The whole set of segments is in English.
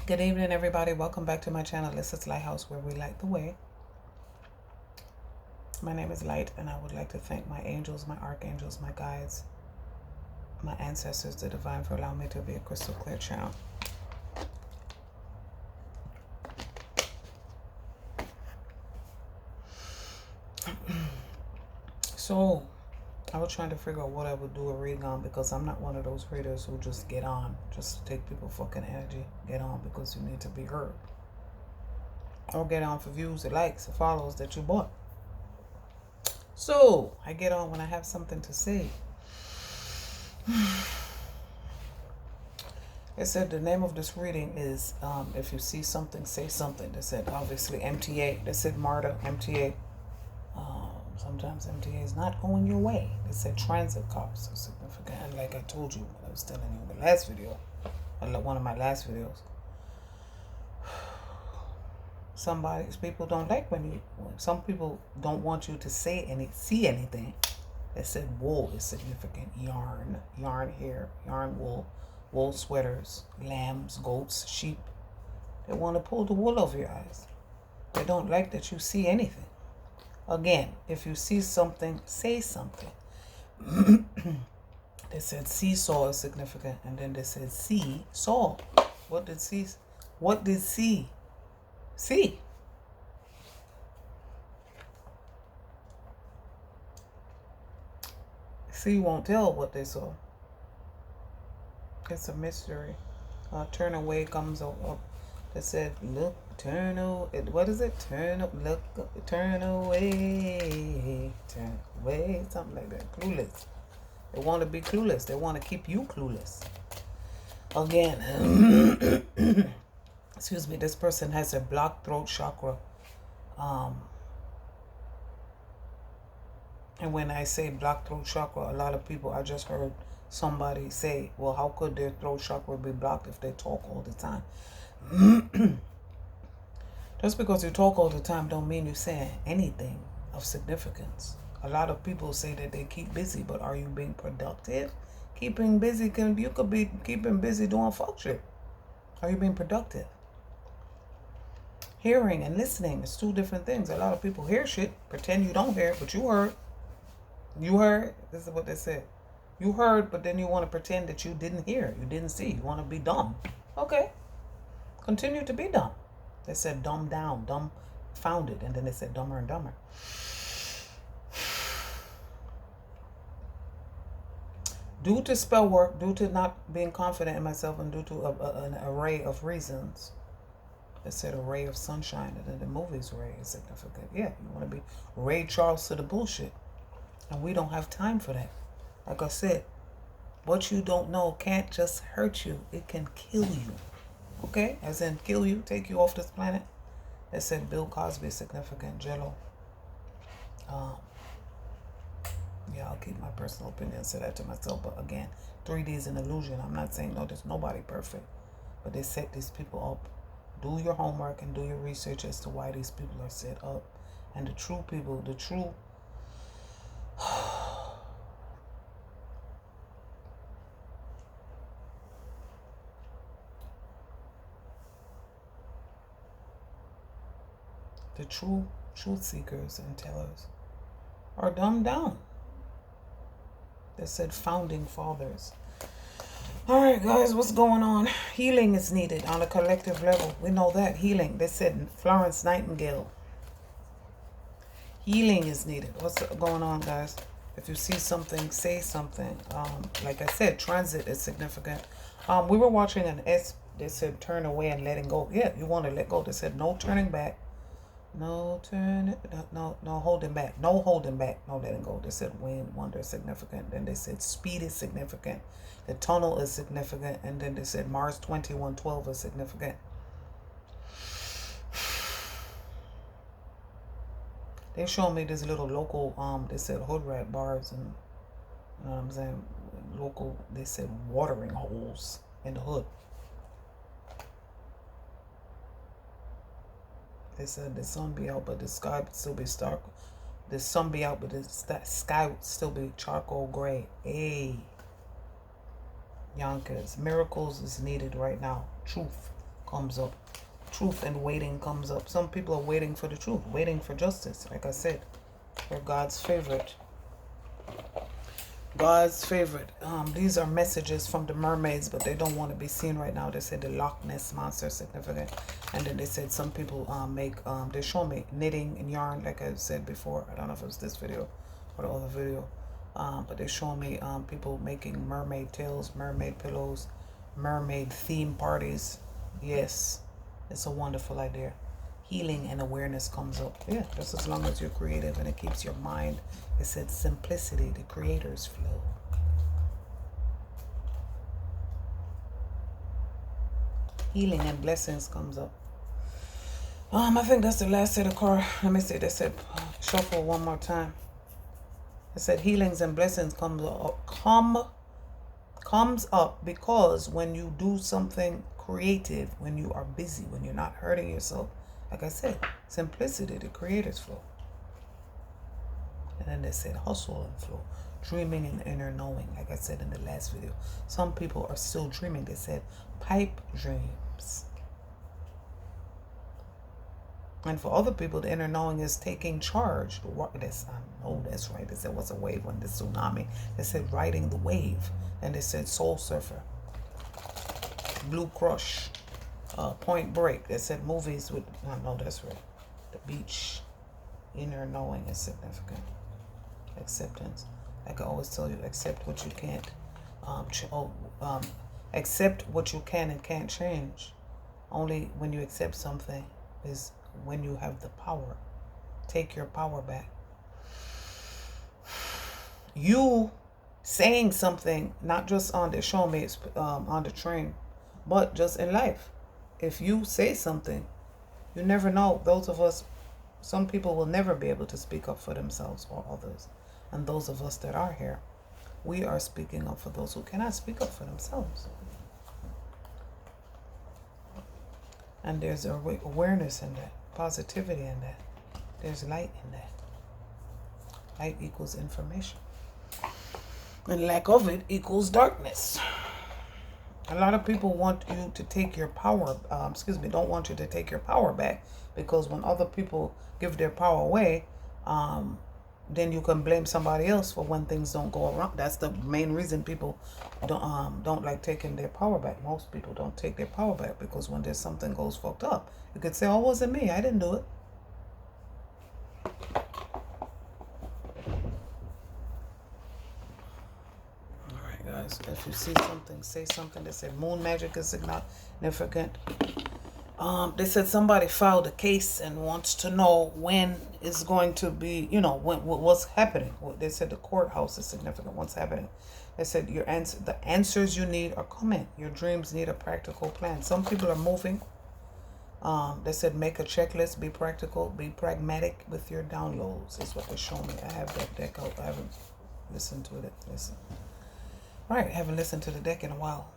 Good evening, everybody. Welcome back to my channel. This is Lighthouse, where we light the way. My name is Light, and I would like to thank my angels, my archangels, my guides, my ancestors, the divine, for allowing me to be a crystal clear channel. So, I was trying to figure out what I would do a reading on, because I'm not one of those readers who just get on, just to take people fucking energy. Get on because you need to be heard. Or get on for views, or likes, or follows that you bought. So, I get on when I have something to say. It said the name of this reading is, if you see something, say something. They said, obviously, MTA. They said MARTA, MTA. Sometimes MTA is not going your way. They said transit cops are significant. And like I told you when I was telling you in the last video, one of my last videos, people don't like some people don't want you to see anything. They said wool is significant. Yarn hair, yarn wool sweaters, lambs, goats, sheep. They want to pull the wool over your eyes. They don't like that you see anything. Again, if you see something, say something. They said seesaw is significant, and then they said saw. What did see see? See won't tell what they saw. It's a mystery. Turn away comes up. They said, look, turn away. What is it? Turn away. Turn away. Something like that. Clueless. They want to be clueless. They want to keep you clueless. Again, excuse me, this person has a blocked throat chakra. And when I say blocked throat chakra, a lot of people, I just heard somebody say, well, how could their throat chakra be blocked if they talk all the time? Just because you talk all the time don't mean you're saying anything of significance. A lot of people say that they keep busy, but are you being productive? Keeping busy, you could be keeping busy doing fuck shit. Are you being productive? Hearing and listening is two different things. A lot of people hear shit, pretend you don't hear, but you heard. You heard. This is what they said. You heard, but then you want to pretend that you didn't hear. You didn't see. You want to be dumb. Okay. Continue to be dumb. They said dumb down, dumb founded, and then they said dumber and dumber. Due to spell work, due to not being confident in myself, and due to an array of reasons. They said a ray of sunshine, and then the movie's ray is significant. Yeah, you want to be Ray Charles to the bullshit. And we don't have time for that. Like I said, what you don't know can't just hurt you. It can kill you. Okay? As in kill you, take you off this planet. They said Bill Cosby is significant. Jello. Yeah, I'll keep my personal opinion, say that to myself. But again, 3D is an illusion. I'm not saying, no, there's nobody perfect. But they set these people up. Do your homework and do your research as to why these people are set up. And the true people, the true... the true truth seekers and tellers are dumbed down. They said founding fathers. All right, guys, what's going on? Healing is needed on a collective level. We know that. Healing. They said Florence Nightingale. Healing is needed. What's going on, guys? If you see something, say something. Like I said, transit is significant. We were watching an S. They said turn away and letting go. Yeah, you want to let go. They said no turning back. No holding back. No holding back. No letting go. They said wind, wonder is significant. Then they said speed is significant. The tunnel is significant. And then they said Mars 2112 is significant. They showed me this little local, they said hood rat bars, and you know what I'm saying? Local, they said watering holes in the hood. They said the sun be out, but the sky would still be stark. The sun be out, but the sky would still be charcoal gray. Hey, Yonkers, miracles is needed right now. Truth. comes up. Truth and waiting comes up. Some people are waiting for the truth, waiting for justice. Like I said, they're God's favorite. God's favorite. These are messages from the mermaids, but they don't want to be seen right now. They said the Loch Ness monster is significant. And then they said some people they show me knitting and yarn, like I said before. I don't know if it was this video or the other video. But they show me people making mermaid tails, mermaid pillows, mermaid theme parties. Yes, it's a wonderful idea. Healing and awareness comes up. Yeah, just as long as you're creative and it keeps your mind. It said simplicity, the creator's flow. Healing and blessings comes up. I think that's the last set of cards. Let me see. They said shuffle one more time. It said healings and blessings comes up because when you do something creative, when you are busy, when you're not hurting yourself, like I said, simplicity, the creator's flow. And then they said hustle and flow, dreaming and inner knowing, like I said in the last video. Some people are still dreaming. They said pipe dreams. And for other people, the inner knowing is taking charge. I know that's right. They said what's a wave when the tsunami? They said riding the wave. And they said soul surfer, blue crush, point break. They said movies with, I know that's right. The beach, inner knowing is significant. Acceptance. Like I always tell you, accept what you can't. Accept what you can and can't change. Only when you accept something is when you have the power. Take your power back. You saying something, not just on the show me, on the train, but just in life. If you say something, you never know. Those of us, some people will never be able to speak up for themselves or others. And those of us that are here, we are speaking up for those who cannot speak up for themselves. And there's awareness in that, positivity in that. There's light in that. Light equals information. And lack of it equals darkness. A lot of people want you to take your power, don't want you to take your power back, because when other people give their power away, then you can blame somebody else for when things don't go around. That's the main reason people don't like taking their power back. Most people don't take their power back because when there's something goes fucked up, you could say, oh, it wasn't me, I didn't do it. Guys, if you see something, say something. They said moon magic is significant. They said somebody filed a case and wants to know when it's going to be, what's happening. They said the courthouse is significant. What's happening? They said the answers you need are coming. Your dreams need a practical plan. Some people are moving. They said make a checklist, be practical, be pragmatic with your downloads. Is what they show me. I have that deck out. I haven't listened to it. Listen. All right, haven't listened to the deck in a while.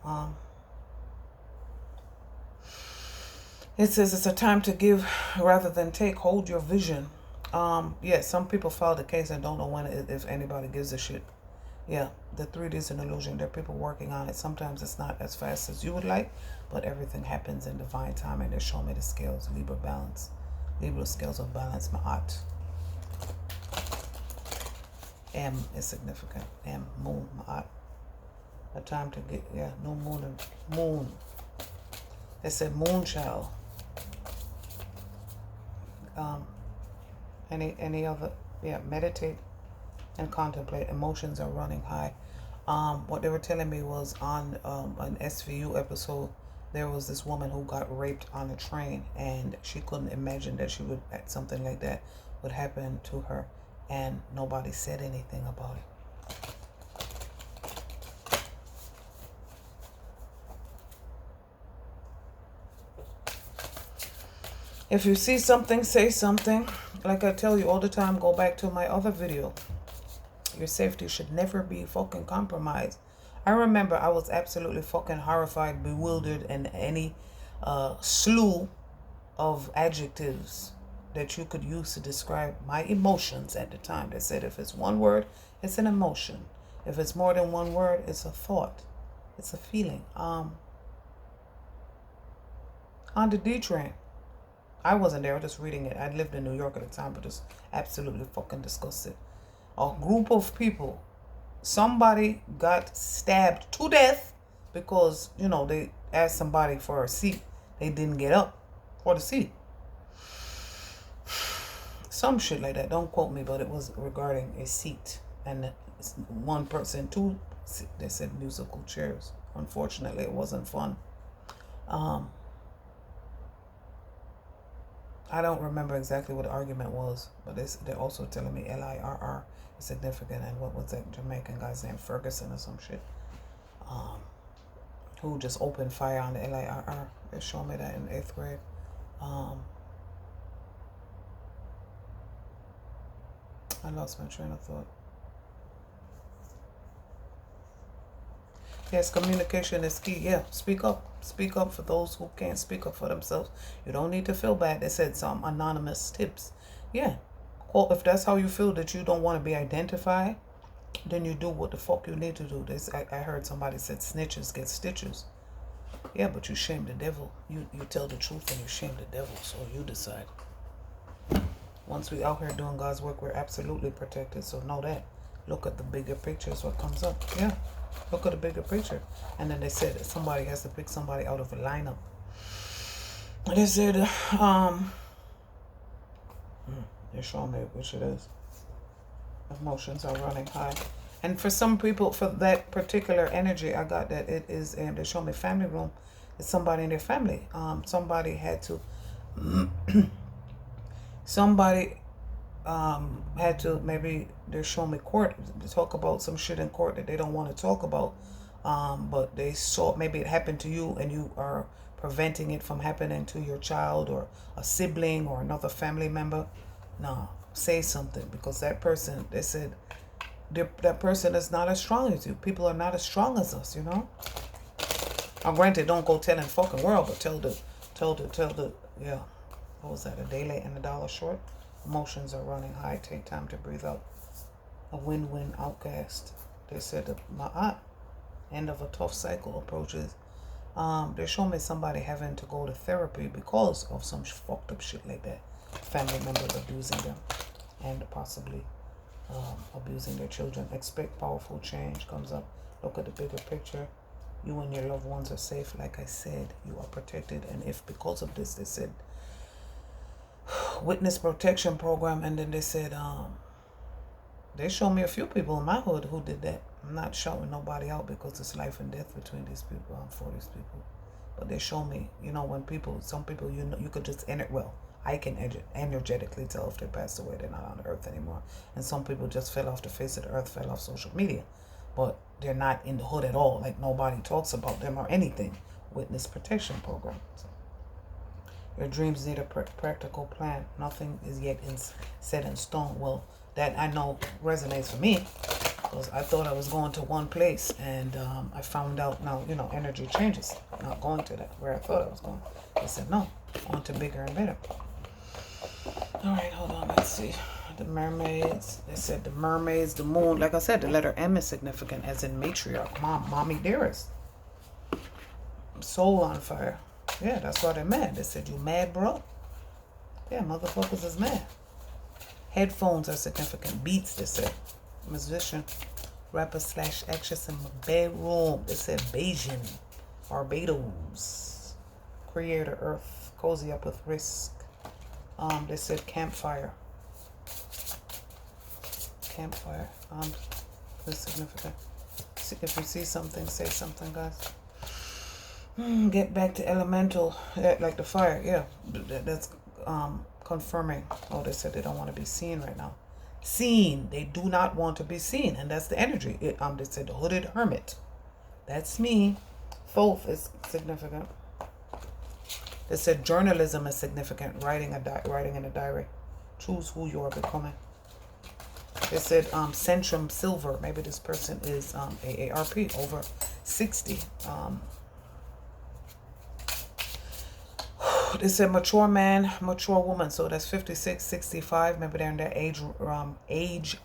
It says it's a time to give rather than take. Hold your vision. Yeah, some people filed a case and don't know when, if anybody gives a shit. Yeah, the 3D is an illusion. There are people working on it. Sometimes it's not as fast as you would like, but everything happens in divine time. And they show me the scales, Libra balance. Libra scales of balance, Ma'at. M is significant. M, moon, Ma'at. A time to get, new moon and moon. They said moon child. Any other, meditate and contemplate. Emotions are running high. What they were telling me was on an SVU episode, there was this woman who got raped on a train, and she couldn't imagine that something like that would happen to her, and nobody said anything about it. If you see something, say something. Like I tell you all the time, go back to my other video. Your safety should never be fucking compromised. I remember I was absolutely fucking horrified, bewildered, and any slew of adjectives that you could use to describe my emotions at the time. They said if it's one word, it's an emotion. If it's more than one word, it's a thought. It's a feeling. On the D train. I wasn't there, I was just reading it. I lived in New York at the time, but just absolutely fucking disgusted. A group of people, somebody got stabbed to death because, you know, they asked somebody for a seat. They didn't get up for the seat. Some shit like that. Don't quote me, but it was regarding a seat. And one person, two, they said musical chairs. Unfortunately, it wasn't fun. I don't remember exactly what the argument was, but they're also telling me LIRR is significant. And what was that Jamaican guy's name? Ferguson or some shit. Who just opened fire on the LIRR. They showed me that in 8th grade. I lost my train of thought. Yes, communication is key. Yeah, speak up. Speak up for those who can't speak up for themselves. You don't need to feel bad. They said some anonymous tips. Yeah. Well, if that's how you feel, that you don't want to be identified, then you do what the fuck you need to do. I heard somebody said snitches get stitches. Yeah, but you shame the devil. You tell the truth and you shame the devil. So you decide. Once we out here doing God's work, we're absolutely protected. So know that. Look at the bigger picture is what comes up. Yeah. Look at the bigger picture. And then they said that somebody has to pick somebody out of a lineup. They said, they're showing me which it is. Emotions are running high. And for some people, for that particular energy, I got that it is, they show me family room. It's somebody in their family. Somebody had to, maybe they're showing me court, to talk about some shit in court that they don't want to talk about. But they saw, maybe it happened to you and you are preventing it from happening to your child or a sibling or another family member. No, say something, because that person, they said, that person is not as strong as you. People are not as strong as us, you know. Now, granted, don't go telling fucking world, but tell the, yeah. What was that? A day late and a dollar short? Emotions are running high. Take time to breathe out. A win-win outcast. They said that my end of a tough cycle approaches. They show me somebody having to go to therapy because of some fucked up shit like that. Family members abusing them and possibly abusing their children. Expect powerful change comes up. Look at the bigger picture. You and your loved ones are safe. Like I said, you are protected. And if because of this, they said witness protection program, and then they said they showed me a few people in my hood who did that. I'm not shouting nobody out because it's life and death between these people, for these people. But they show me, you know, when some people, you know, you could just I can energetically tell if they passed away, they're not on the earth anymore. And some people just fell off the face of the earth, fell off social media. But they're not in the hood at all. Like nobody talks about them or anything. Witness protection program. So, your dreams need a practical plan. Nothing is yet set in stone. Well, that I know resonates for me, because I thought I was going to one place, and I found out now, you know, energy changes. I'm not going to that where I thought I was going. I said no, on to bigger and better. All right, hold on. Let's see. The mermaids. They said the mermaids, the moon. Like I said, the letter M is significant, as in matriarch, mom, mommy dearest. Soul on fire. Yeah, that's why they're mad. They said, you mad, bro? Yeah, motherfuckers is mad. Headphones are significant. Beats, they said. Musician, rapper / actress in my bedroom. They said Bayesian, Barbados. Creator Earth, cozy up with risk. They said campfire. Campfire. Is significant. If you see something, say something, guys. Get back to elemental, like the fire. Yeah, that's confirming. Oh, they said they don't want to be seen right now. Seen. They do not want to be seen, and that's the energy. They said the hooded hermit. That's me. Thoth is significant. They said journalism is significant. Writing in a diary. Choose who you are becoming. They said Centrum Silver. Maybe this person is AARP, over 60. It's a mature man, mature woman. So that's 56, 65. Maybe they're in their age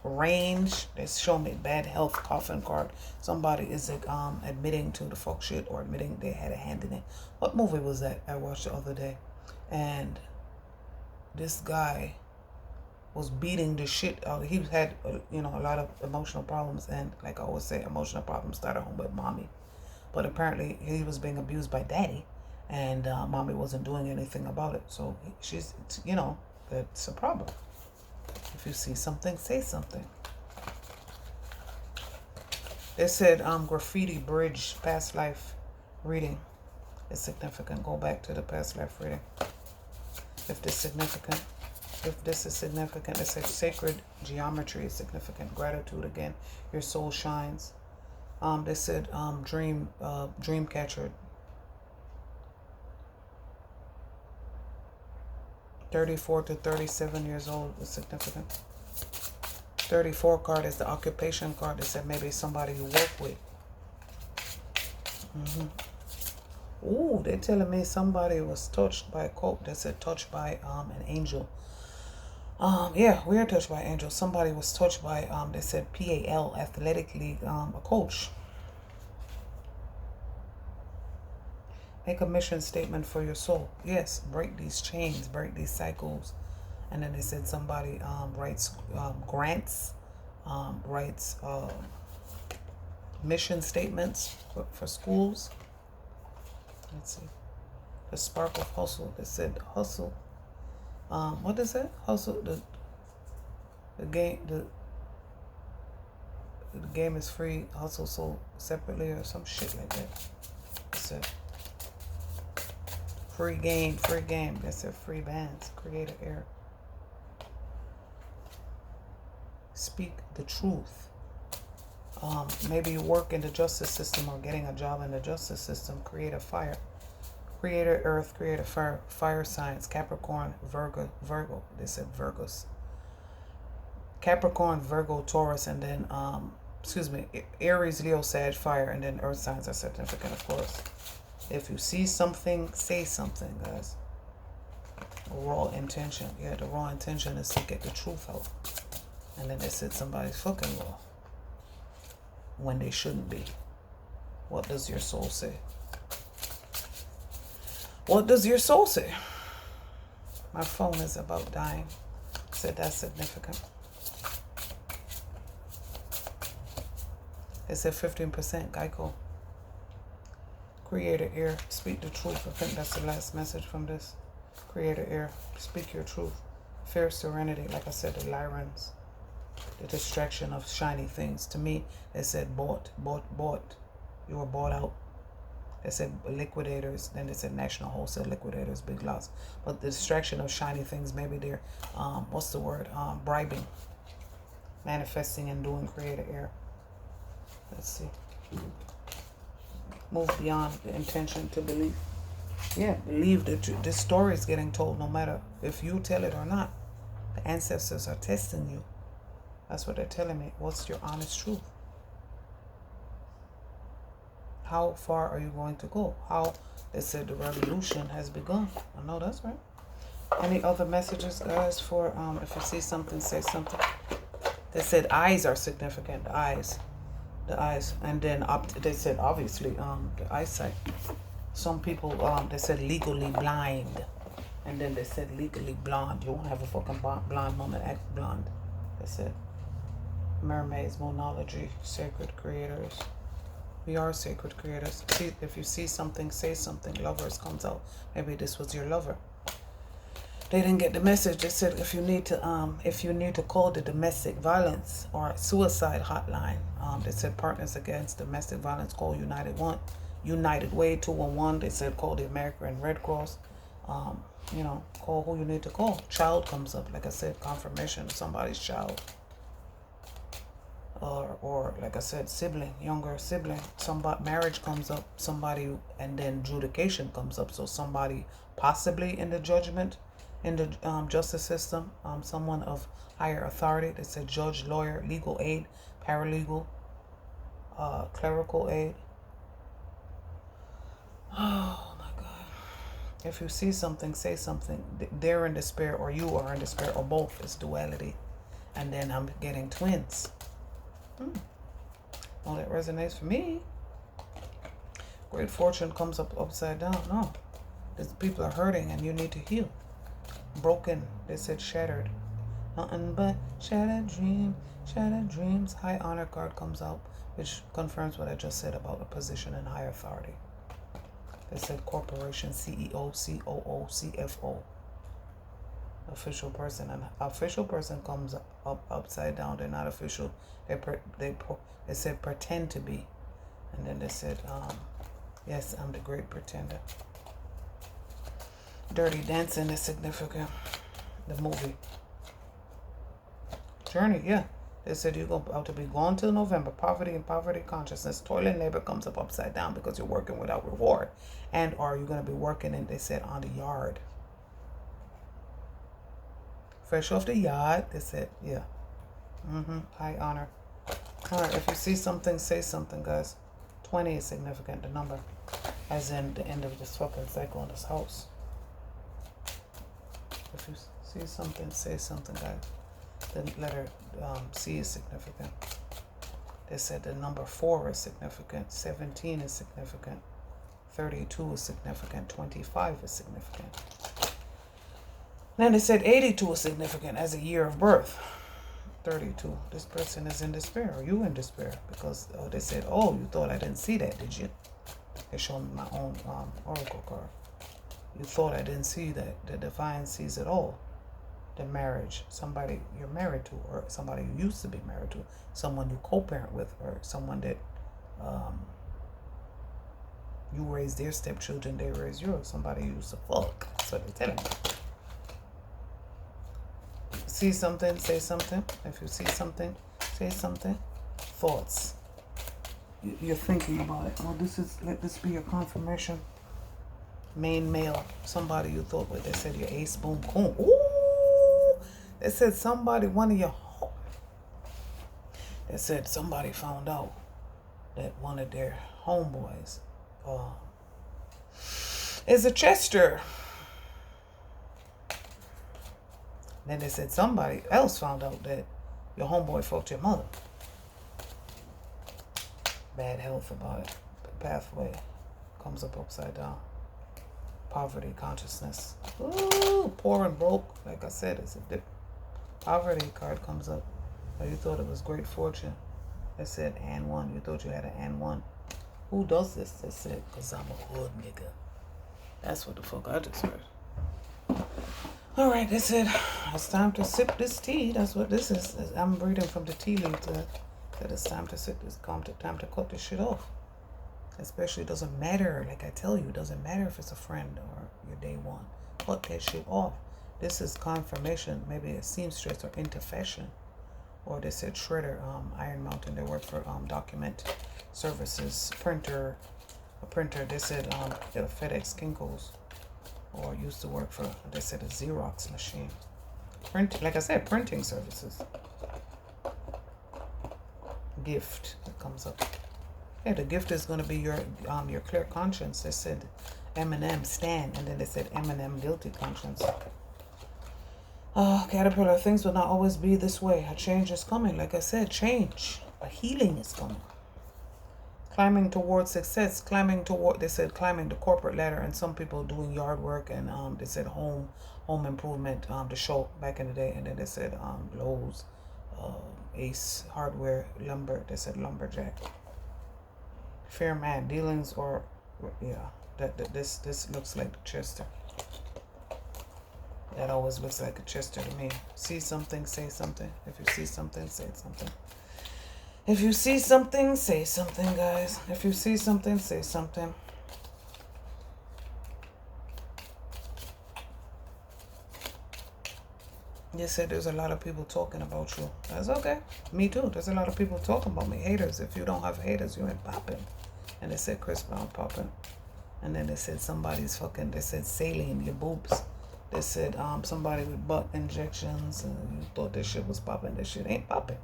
range. They show me bad health coffin card. Somebody is admitting to the fuck shit or admitting they had a hand in it. What movie was that I watched the other day? And this guy was beating the shit out. He had, a lot of emotional problems. And like I always say, emotional problems start at home with mommy. But apparently he was being abused by daddy. And mommy wasn't doing anything about it. So she's, that's a problem. If you see something, say something. They said graffiti bridge past life reading is significant. Go back to the past life reading. If this is significant. If this is significant, it says sacred geometry is significant. Gratitude again. Your soul shines. They said dream catcher. 34 to 37 years old is significant. 34 card is the occupation card. They said maybe somebody you work with. Ooh, they're telling me somebody was touched by a coach. They said touched by an angel. Yeah, we are touched by an angel. Somebody was touched by they said PAL, Athletic League, a coach. Make a mission statement for your soul. Yes, break these chains, break these cycles. And then they said somebody writes grants, writes mission statements for schools. Let's see. The spark of hustle. They said hustle. What is it? Hustle. The game is free. Hustle sold separately or some shit like that. They said. Free game, free game. That's a free bands. Create an air. Speak the truth. Maybe you work in the justice system or getting a job in the justice system. Create a fire. Create an earth. Create a fire. Fire signs. Capricorn, Virgo. They said Virgos. Capricorn, Virgo, Taurus, and then Aries, Leo, Sag, fire, and then earth signs are significant, of course. If you see something, say something, guys. Raw intention. Yeah, the raw intention is to get the truth out. And then they said somebody's fucking raw when they shouldn't be. What does your soul say? What does your soul say? My phone is about dying. Said that's significant. They said 15% Geico. Creator air, speak the truth. I think that's the last message from this. Creator air, speak your truth. Fair serenity, like I said, the Lyrans. The distraction of shiny things. To me, they said bought. You were bought out. They said liquidators. Then they said national wholesale liquidators, big loss. But the distraction of shiny things, maybe they're, what's the word? Bribing. Manifesting and doing creator air. Let's see. Move beyond the intention to believe. Yeah, believe that this story is getting told no matter if you tell it or not. The ancestors are testing you. That's what they're telling me. What's your honest truth? How far are you going to go? They said the revolution has begun. I know that's right. Any other messages, guys, for if you see something, say something. They said eyes are significant. The eyes. And then they said obviously the eyesight. Some people they said legally blind. And then they said legally blonde. You won't have a fucking blonde woman act blonde. They said mermaids, monology, sacred creators. We are sacred creators. See, if you see something, say something. Lovers comes out. Maybe this was your lover. They didn't get the message. They said if you need to call the domestic violence or suicide hotline. They said partners against domestic violence, call United Way 211. They said call the American Red Cross. Call who you need to call. Child comes up, like I said, confirmation of somebody's child. Or like I said, sibling, younger sibling. Somebody marriage comes up, somebody, and then adjudication comes up. So somebody possibly in the judgment, in the justice system, someone of higher authority. They said judge, lawyer, legal aid, paralegal, clerical aid. Oh my God. If you see something, say something. They're in despair, or you are in despair, or both. It's duality. And then I'm getting twins. Well, that resonates for me. Great fortune comes up upside down. No. These people are hurting and you need to heal. Broken. They said shattered. Nothing but shattered dreams. Shattered dreams. High honor card comes out, which confirms what I just said about a position in high authority. They said corporation, CEO, COO, CFO. Official person. And official person comes up upside down. They're not official. They said pretend to be. And then they said, yes, I'm the great pretender. Dirty Dancing is significant. The movie. Journey, yeah. They said you're about to be gone till November. Poverty and poverty consciousness. Toil and labor comes up upside down because you're working without reward. And are you going to be working, and they said, on the yard. Fresh off the yard, they said, yeah. High honor. All right, if you see something, say something, guys. 20 is significant, the number. As in the end of this fucking cycle in this house. If you see something, say something, guys. The letter C is significant. They said the number 4 is significant. 17 is significant. 32 is significant. 25 is significant. Then they said 82 is significant as a year of birth. 32. This person is in despair. Are you in despair? Because they said, oh, you thought I didn't see that, did you? They showed me my own oracle card. You thought I didn't see that. The divine sees it all. The marriage, somebody you're married to, or somebody you used to be married to, someone you co-parent with, or someone that you raise their stepchildren, they raise yours. Somebody you used to fuck. That's what they're telling me. See something, say something. If you see something, say something. Thoughts. You're thinking about it. Well, let this be your confirmation. Main male, somebody you thought with. They said your ace, boom, boom. Ooh! They said somebody, one of your. They said somebody found out that one of their homeboys is a Chester. Then they said somebody else found out that your homeboy fucked your mother. Bad health about it. The pathway comes up upside down. Poverty consciousness. Ooh, poor and broke. Like I said, it's a dip. Poverty card comes up. Oh, you thought it was great fortune. It said and one. You thought you had an and one. Who does this? They said, because I'm a hood nigga. That's what the fuck I just heard. All right, they said, it's time to sip this tea. That's what this is. I'm reading from the tea leaves. That it's time to sip this. Time to cut this shit off. Especially, it doesn't matter. Like I tell you, it doesn't matter if it's a friend or your day one. Cut that shit off. This is confirmation. Maybe a seamstress or into fashion. Or they said shredder, Iron Mountain. They work for document services, printer, a printer. They said FedEx Kinko's. Or used to work for, they said, a Xerox machine. Like I said, printing services. Gift that comes up. Yeah, the gift is going to be your clear conscience. They said Eminem, Stan, and then they said Eminem, guilty conscience. Caterpillar, things will not always be this way. A change is coming. Like I said, change. A healing is coming. Climbing towards success, they said climbing the corporate ladder, and some people doing yard work, and they said home improvement, the show back in the day, and then they said Lowe's, Ace Hardware, lumber, they said lumberjack. Fair man, dealings, or yeah, this looks like the Chester. That always looks like a Chester to me. See something, say something. If you see something, say something. If you see something, say something, guys. If you see something, say something. You said there's a lot of people talking about you. That's okay. Me too. There's a lot of people talking about me. Haters. If you don't have haters, you ain't popping. And they said Chris Brown popping. And then they said somebody's fucking, they said saline, your boobs. They said somebody with butt injections, and you thought this shit was popping. This shit ain't popping.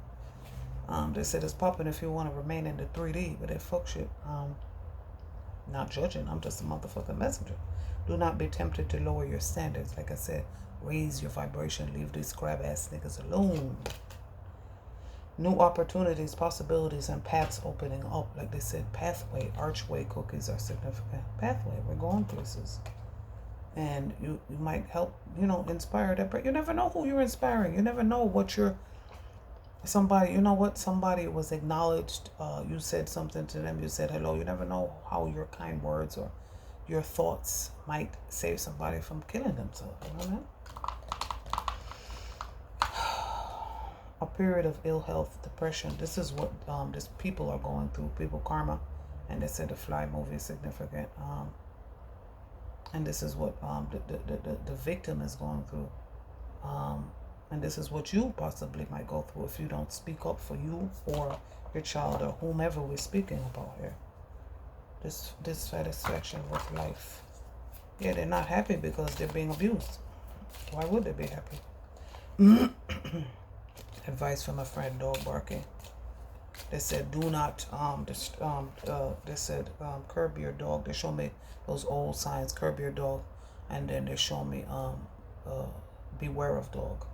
They said it's popping if you want to remain in the 3D, but that fuck shit. Not judging, I'm just a motherfucking messenger. Do not be tempted to lower your standards. Like I said, raise your vibration. Leave these crab ass niggas alone. New opportunities, possibilities, and paths opening up. Like they said, pathway, archway cookies are significant. Pathway, we're going places. And you might help, inspire that. But you never know who you're inspiring. You never know what you're, somebody was acknowledged. You said something to them. You said hello. You never know how your kind words or your thoughts might save somebody from killing themselves. You know what I mean? A period of ill health, depression. This is what this people are going through. People karma, and they said the Fly movie is significant. And this is what the victim is going through. And this is what you possibly might go through if you don't speak up for you or your child or whomever we're speaking about here. This dissatisfaction with life. Yeah, they're not happy because they're being abused. Why would they be happy? Advice from a friend, dog barking. They said, do not, they said, curb your dog. They show me those old signs, curb your dog. And then they show me, beware of dog.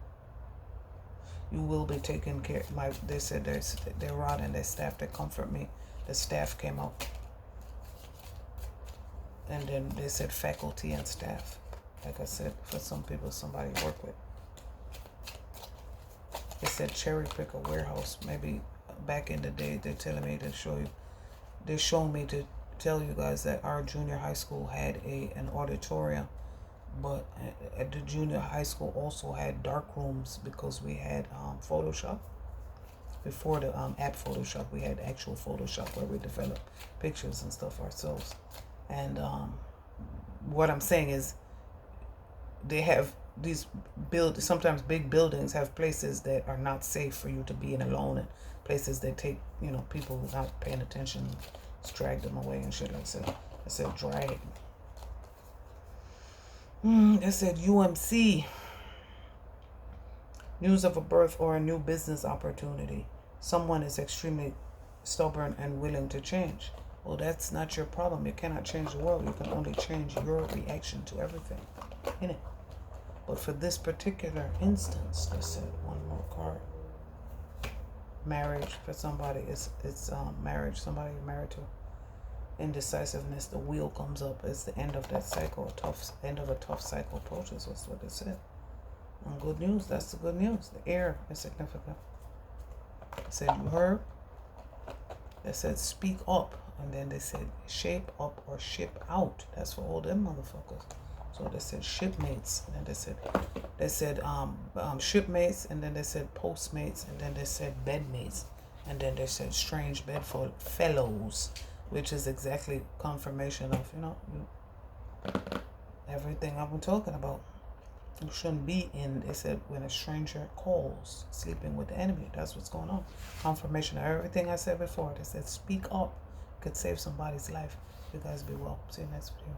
You will be taken care. They said their rod and their staff, they comfort me. The staff came out. And then they said faculty and staff. Like I said, for some people, somebody you work with. They said cherry pick a warehouse. Maybe back in the day, they're telling me to show you. They showed me to tell you guys that our junior high school had an auditorium, but at the junior high school also had dark rooms because we had Photoshop. Before the app Photoshop, we had actual Photoshop where we developed pictures and stuff ourselves. And what I'm saying is, they have these sometimes big buildings have places that are not safe for you to be in alone, and places that take, people not paying attention, just drag them away and shit like that. I said drag. They said UMC. News of a birth or a new business opportunity. Someone is extremely stubborn and willing to change. Well, that's not your problem. You cannot change the world. You can only change your reaction to everything. Innit? But for this particular instance, they said one more card. Marriage for somebody. It's marriage. Somebody you're married to. Indecisiveness. The wheel comes up. It's the end of that cycle. End of a tough cycle approaches. That's what they said. And good news. That's the good news. The air is significant. They said you heard. They said speak up. And then they said shape up or ship out. That's for all them motherfuckers. So they said shipmates, and then they said shipmates, and then they said postmates, and then they said bedmates, and then they said strange bedfellows, which is exactly confirmation of everything I've been talking about. You shouldn't be in. They said when a stranger calls, sleeping with the enemy. That's what's going on. Confirmation of everything I said before. They said speak up. Could save somebody's life. You guys be well. See you next video.